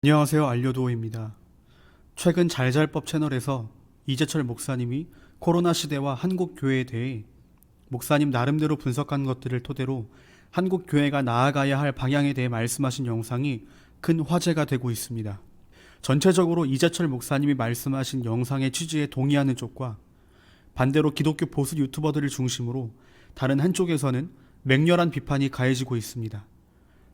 안녕하세요. 알려도어입니다. 최근 잘잘법 채널에서 이재철 목사님이 코로나 시대와 한국 교회에 대해 목사님 나름대로 분석한 것들을 토대로 한국 교회가 나아가야 할 방향에 대해 말씀하신 영상이 큰 화제가 되고 있습니다. 전체적으로 이재철 목사님이 말씀하신 영상의 취지에 동의하는 쪽과 반대로 기독교 보수 유튜버들을 중심으로 다른 한쪽에서는 맹렬한 비판이 가해지고 있습니다.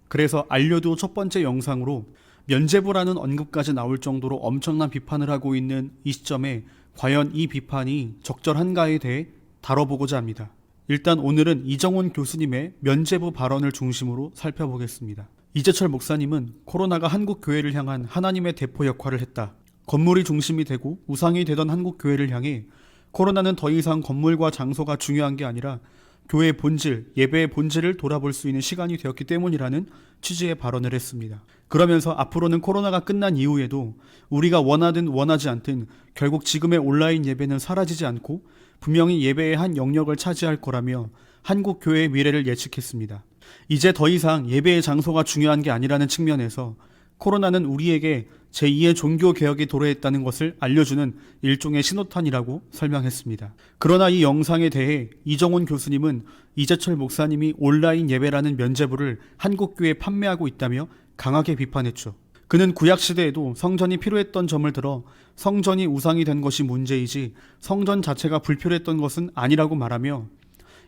그래서 알려도 첫 번째 영상으로 면죄부라는 언급까지 나올 정도로 엄청난 비판을 하고 있는 이 시점에 과연 이 비판이 적절한가에 대해 다뤄보고자 합니다. 일단 오늘은 이정훈 교수님의 면죄부 발언을 중심으로 살펴보겠습니다. 이재철 목사님은 코로나가 한국 교회를 향한 하나님의 대포 역할을 했다. 건물이 중심이 되고 우상이 되던 한국 교회를 향해 코로나는 더 이상 건물과 장소가 중요한 게 아니라 교회의 본질, 예배의 본질을 돌아볼 수 있는 시간이 되었기 때문이라는 취지의 발언을 했습니다. 그러면서 앞으로는 코로나가 끝난 이후에도 우리가 원하든 원하지 않든 결국 지금의 온라인 예배는 사라지지 않고 분명히 예배의 한 영역을 차지할 거라며 한국 교회의 미래를 예측했습니다. 이제 더 이상 예배의 장소가 중요한 게 아니라는 측면에서 코로나는 우리에게 제2의 종교개혁이 도래했다는 것을 알려주는 일종의 신호탄이라고 설명했습니다. 그러나 이 영상에 대해 이정훈 교수님은 이재철 목사님이 온라인 예배라는 면죄부를 한국교회에 판매하고 있다며 강하게 비판했죠. 그는 구약시대에도 성전이 필요했던 점을 들어 성전이 우상이 된 것이 문제이지 성전 자체가 불필요했던 것은 아니라고 말하며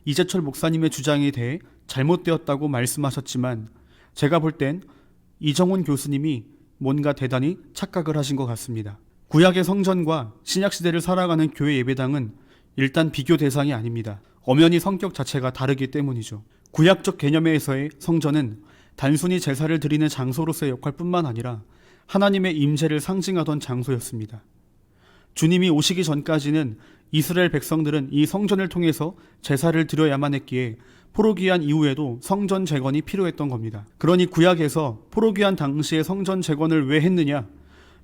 이재철 목사님의 주장에 대해 잘못되었다고 말씀하셨지만 제가 볼 땐 이정훈 교수님이 뭔가 대단히 착각을 하신 것 같습니다. 구약의 성전과 신약시대를 살아가는 교회 예배당은 일단 비교 대상이 아닙니다. 엄연히 성격 자체가 다르기 때문이죠. 구약적 개념에서의 성전은 단순히 제사를 드리는 장소로서의 역할뿐만 아니라 하나님의 임재를 상징하던 장소였습니다. 주님이 오시기 전까지는 이스라엘 백성들은 이 성전을 통해서 제사를 드려야만 했기에 포로기한 이후에도 성전 재건이 필요했던 겁니다. 그러니 구약에서 포로기한 당시에 성전 재건을 왜 했느냐?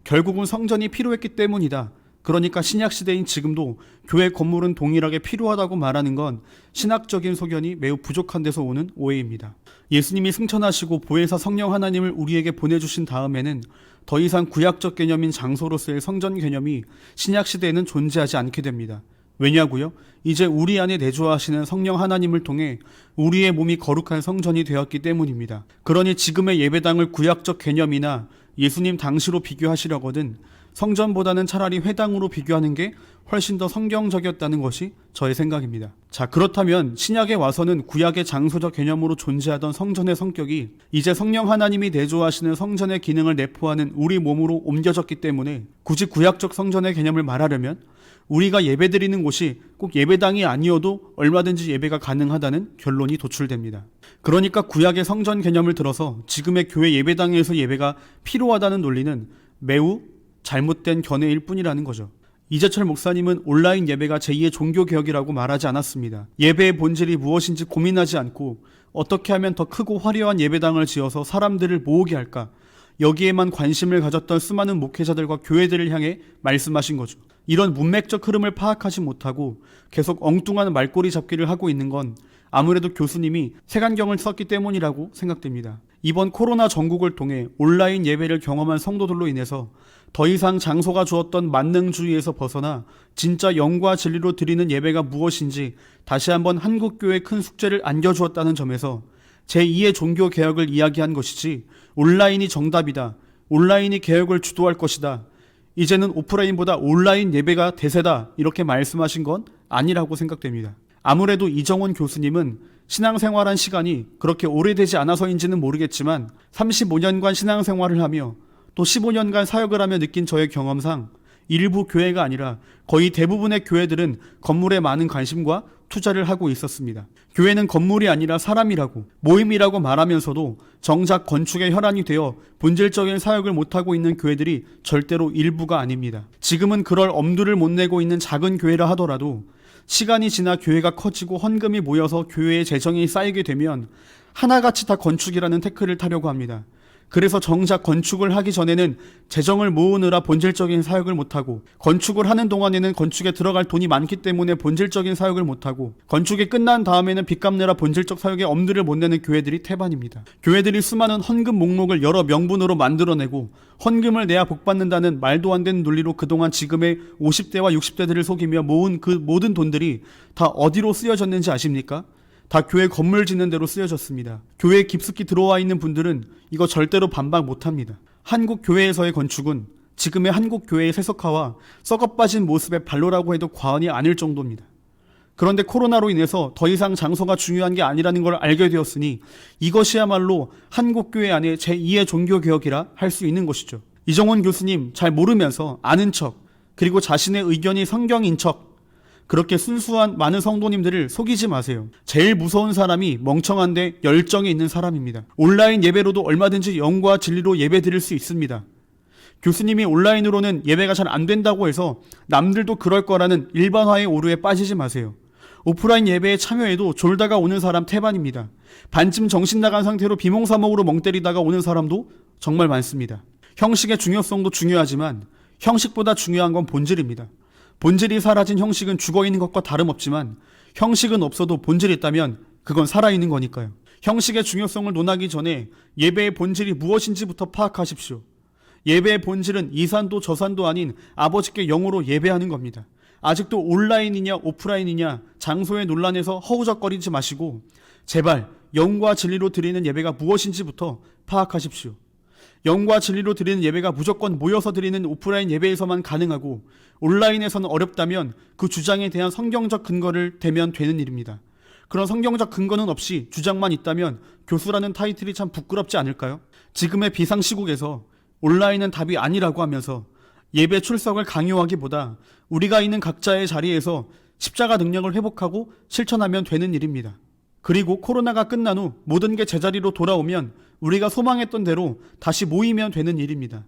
결국은 성전이 필요했기 때문이다. 그러니까 신약시대인 지금도 교회 건물은 동일하게 필요하다고 말하는 건 신학적인 소견이 매우 부족한 데서 오는 오해입니다. 예수님이 승천하시고 보혜사 성령 하나님을 우리에게 보내주신 다음에는 더 이상 구약적 개념인 장소로서의 성전 개념이 신약시대에는 존재하지 않게 됩니다. 왜냐고요? 이제 우리 안에 내주하시는 성령 하나님을 통해 우리의 몸이 거룩한 성전이 되었기 때문입니다. 그러니 지금의 예배당을 구약적 개념이나 예수님 당시로 비교하시려거든 성전보다는 차라리 회당으로 비교하는 게 훨씬 더 성경적이었다는 것이 저의 생각입니다. 자, 그렇다면 신약에 와서는 구약의 장소적 개념으로 존재하던 성전의 성격이 이제 성령 하나님이 내주하시는 성전의 기능을 내포하는 우리 몸으로 옮겨졌기 때문에 굳이 구약적 성전의 개념을 말하려면 우리가 예배드리는 곳이 꼭 예배당이 아니어도 얼마든지 예배가 가능하다는 결론이 도출됩니다. 그러니까 구약의 성전 개념을 들어서 지금의 교회 예배당에서 예배가 필요하다는 논리는 매우 잘못된 견해일 뿐이라는 거죠. 이재철 목사님은 온라인 예배가 제2의 종교개혁이라고 말하지 않았습니다. 예배의 본질이 무엇인지 고민하지 않고 어떻게 하면 더 크고 화려한 예배당을 지어서 사람들을 모으게 할까? 여기에만 관심을 가졌던 수많은 목회자들과 교회들을 향해 말씀하신 거죠. 이런 문맥적 흐름을 파악하지 못하고 계속 엉뚱한 말꼬리 잡기를 하고 있는 건 아무래도 교수님이 색안경을 썼기 때문이라고 생각됩니다. 이번 코로나 전국을 통해 온라인 예배를 경험한 성도들로 인해서 더 이상 장소가 주었던 만능주의에서 벗어나 진짜 영과 진리로 드리는 예배가 무엇인지 다시 한번 한국교회의 큰 숙제를 안겨주었다는 점에서 제2의 종교개혁을 이야기한 것이지 온라인이 정답이다. 온라인이 개혁을 주도할 것이다. 이제는 오프라인보다 온라인 예배가 대세다. 이렇게 말씀하신 건 아니라고 생각됩니다. 아무래도 이정훈 교수님은 신앙생활한 시간이 그렇게 오래되지 않아서인지는 모르겠지만 35년간 신앙생활을 하며 또 15년간 사역을 하며 느낀 저의 경험상 일부 교회가 아니라 거의 대부분의 교회들은 건물에 많은 관심과 투자를 하고 있었습니다. 교회는 건물이 아니라 사람이라고 모임이라고 말하면서도 정작 건축의 혈안이 되어 본질적인 사역을 못하고 있는 교회들이 절대로 일부가 아닙니다. 지금은 그럴 엄두를 못 내고 있는 작은 교회라 하더라도 시간이 지나 교회가 커지고 헌금이 모여서 교회의 재정이 쌓이게 되면 하나같이 다 건축이라는 태클을 타려고 합니다. 그래서 정작 건축을 하기 전에는 재정을 모으느라 본질적인 사역을 못하고, 건축을 하는 동안에는 건축에 들어갈 돈이 많기 때문에 본질적인 사역을 못하고, 건축이 끝난 다음에는 빚 갚느라 본질적 사역에 엄두를 못 내는 교회들이 태반입니다. 교회들이 수많은 헌금 목록을 여러 명분으로 만들어내고 헌금을 내야 복받는다는 말도 안 되는 논리로 그동안 지금의 50대와 60대들을 속이며 모은 그 모든 돈들이 다 어디로 쓰여졌는지 아십니까? 다 교회 건물 짓는 데로 쓰여졌습니다. 교회에 깊숙이 들어와 있는 분들은 이거 절대로 반박 못합니다. 한국 교회에서의 건축은 지금의 한국 교회의 세속화와 썩어빠진 모습의 발로라고 해도 과언이 아닐 정도입니다. 그런데 코로나로 인해서 더 이상 장소가 중요한 게 아니라는 걸 알게 되었으니 이것이야말로 한국 교회 안에 제2의 종교개혁이라 할 수 있는 것이죠. 이정원 교수님 잘 모르면서 아는 척, 그리고 자신의 의견이 성경인 척, 그렇게 순수한 많은 성도님들을 속이지 마세요. 제일 무서운 사람이 멍청한데 열정이 있는 사람입니다. 온라인 예배로도 얼마든지 영과 진리로 예배 드릴 수 있습니다. 교수님이 온라인으로는 예배가 잘 안 된다고 해서 남들도 그럴 거라는 일반화의 오류에 빠지지 마세요. 오프라인 예배에 참여해도 졸다가 오는 사람 태반입니다. 반쯤 정신 나간 상태로 비몽사몽으로 멍 때리다가 오는 사람도 정말 많습니다. 형식의 중요성도 중요하지만 형식보다 중요한 건 본질입니다. 본질이 사라진 형식은 죽어있는 것과 다름없지만 형식은 없어도 본질이 있다면 그건 살아있는 거니까요. 형식의 중요성을 논하기 전에 예배의 본질이 무엇인지부터 파악하십시오. 예배의 본질은 이산도 저산도 아닌 아버지께 영으로 예배하는 겁니다. 아직도 온라인이냐 오프라인이냐 장소의 논란에서 허우적거리지 마시고 제발 영과 진리로 드리는 예배가 무엇인지부터 파악하십시오. 영과 진리로 드리는 예배가 무조건 모여서 드리는 오프라인 예배에서만 가능하고 온라인에서는 어렵다면 그 주장에 대한 성경적 근거를 대면 되는 일입니다. 그런 성경적 근거는 없이 주장만 있다면 교수라는 타이틀이 참 부끄럽지 않을까요? 지금의 비상시국에서 온라인은 답이 아니라고 하면서 예배 출석을 강요하기보다 우리가 있는 각자의 자리에서 십자가 능력을 회복하고 실천하면 되는 일입니다. 그리고 코로나가 끝난 후 모든 게 제자리로 돌아오면 우리가 소망했던 대로 다시 모이면 되는 일입니다.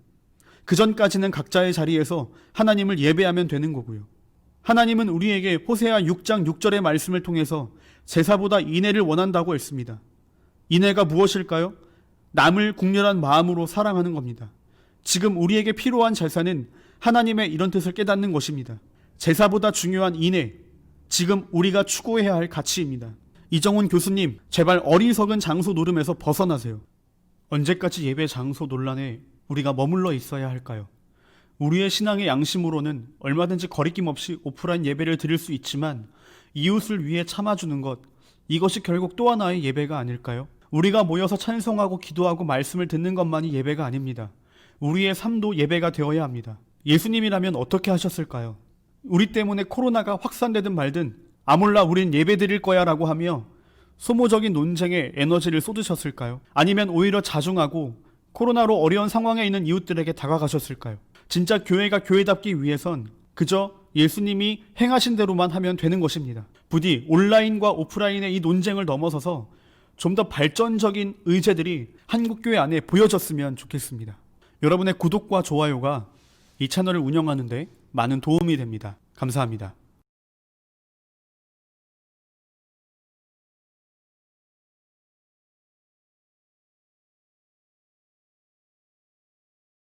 그 전까지는 각자의 자리에서 하나님을 예배하면 되는 거고요. 하나님은 우리에게 호세아 6장 6절의 말씀을 통해서 제사보다 인애를 원한다고 했습니다. 인애가 무엇일까요? 남을 국률한 마음으로 사랑하는 겁니다. 지금 우리에게 필요한 제사는 하나님의 이런 뜻을 깨닫는 것입니다. 제사보다 중요한 인애, 지금 우리가 추구해야 할 가치입니다. 이정훈 교수님, 제발 어리석은 장소 노름에서 벗어나세요. 언제까지 예배 장소 논란에 우리가 머물러 있어야 할까요? 우리의 신앙의 양심으로는 얼마든지 거리낌 없이 오프라인 예배를 드릴 수 있지만 이웃을 위해 참아주는 것, 이것이 결국 또 하나의 예배가 아닐까요? 우리가 모여서 찬송하고 기도하고 말씀을 듣는 것만이 예배가 아닙니다. 우리의 삶도 예배가 되어야 합니다. 예수님이라면 어떻게 하셨을까요? 우리 때문에 코로나가 확산되든 말든 아몰라 우린 예배 드릴 거야 라고 하며 소모적인 논쟁에 에너지를 쏟으셨을까요? 아니면 오히려 자중하고 코로나로 어려운 상황에 있는 이웃들에게 다가가셨을까요? 진짜 교회가 교회답기 위해선 그저 예수님이 행하신 대로만 하면 되는 것입니다. 부디 온라인과 오프라인의 이 논쟁을 넘어서서 좀 더 발전적인 의제들이 한국교회 안에 보여졌으면 좋겠습니다. 여러분의 구독과 좋아요가 이 채널을 운영하는 데 많은 도움이 됩니다. 감사합니다.